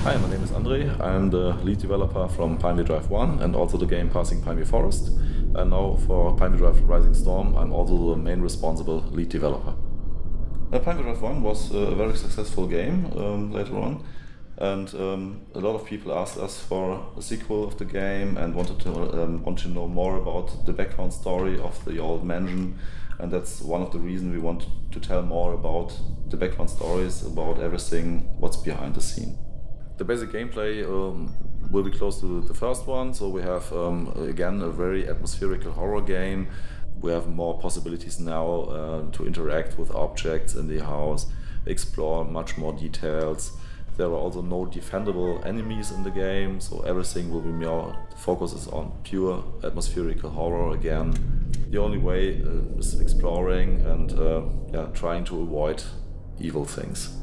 Hi, my name is Andre. I'm the lead developer from PineviewDrive 1 and also the game Passing Pineview Forest. And now for PineviewDrive RisingStorm, I'm also the main responsible lead developer. PineviewDrive 1 was a very successful game later on, and a lot of people asked us for a sequel of the game and want to know more about the background story of the old mansion. And that's one of the reasons we want to tell more about the background stories, about everything what's behind the scene. The basic gameplay will be close to the first one, so we have again a very atmospherical horror game. We have more possibilities now to interact with objects in the house, explore much more details. There are also no defendable enemies in the game, so everything will be more focuses on pure atmospherical horror again. The only way is exploring and trying to avoid evil things.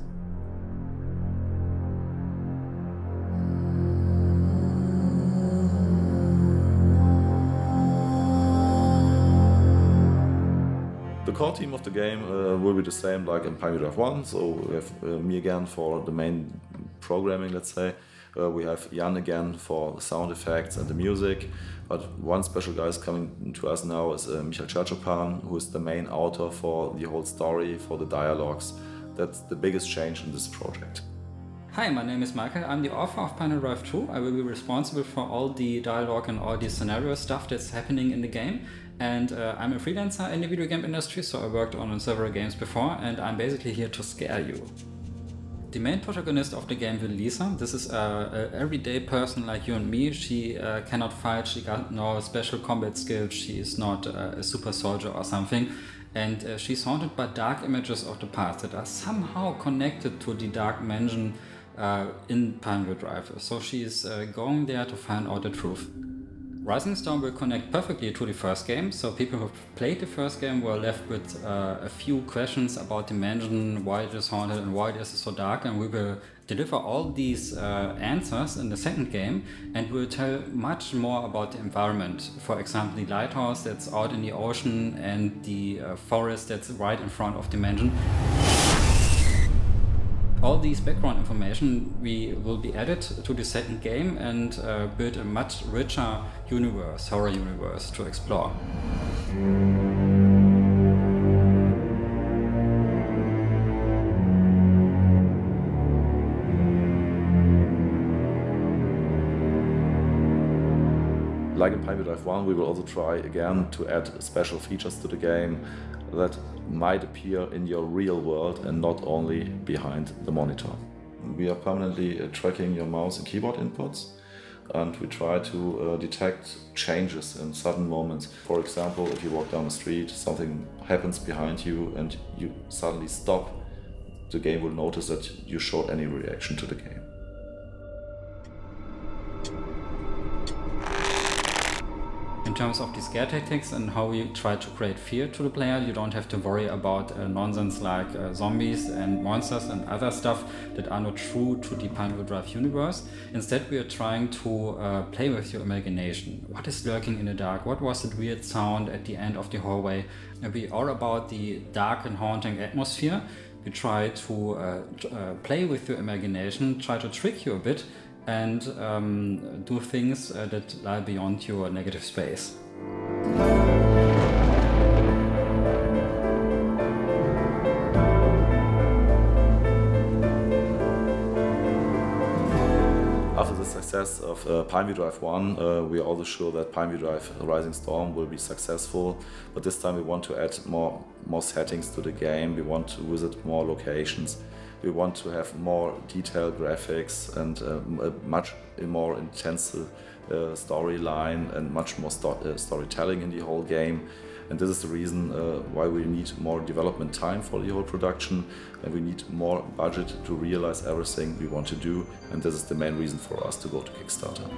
The core team of the game will be the same like in PineviewDrive 1, so we have me again for the main programming, let's say. We have Jan again for the sound effects and the music, but one special guy is coming to us now is Michael Churchopan, who is the main author for the whole story, for the dialogues. That's the biggest change in this project. Hi, my name is Michael. I'm the author of PineviewDrive 2. I will be responsible for all the dialogue and all the scenario stuff that's happening in the game. And I'm a freelancer in the video game industry, so I worked on several games before, and I'm basically here to scare you. The main protagonist of the game is Lisa. This is an everyday person like you and me. She cannot fight, she got no special combat skills, she is not a super soldier or something. And she's haunted by dark images of the past that are somehow connected to the dark mansion in PineviewDrive. So she's going there to find out the truth. RisingStorm will connect perfectly to the first game, so people who played the first game were left with a few questions about the mansion, why it is haunted and why it is so dark, and we will deliver all these answers in the second game, and we'll tell much more about the environment. For example, the lighthouse that's out in the ocean and the forest that's right in front of the mansion. All these background information will be added to the second game and build a much richer universe, horror universe to explore. Like in PineviewDrive 1, we will also try again to add special features to the game that might appear in your real world and not only behind the monitor. We are permanently tracking your mouse and keyboard inputs, and we try to detect changes in sudden moments. For example, if you walk down the street, something happens behind you and you suddenly stop, the game will notice that you showed any reaction to the game. In terms of the scare tactics and how we try to create fear to the player, you don't have to worry about nonsense like zombies and monsters and other stuff that are not true to the PineviewDrive universe. Instead, we are trying to play with your imagination. What is lurking in the dark? What was that weird sound at the end of the hallway? And we are about the dark and haunting atmosphere. We try to play with your imagination, try to trick you a bit, and do things that lie beyond your negative space. After the success of PineviewDrive 1, we are also sure that PineviewDrive RisingStorm will be successful, but this time we want to add more settings to the game. We want to visit more locations. We want to have more detailed graphics and a much more intensive storyline and much more storytelling in the whole game. And this is the reason why we need more development time for the whole production, and we need more budget to realize everything we want to do. And this is the main reason for us to go to Kickstarter.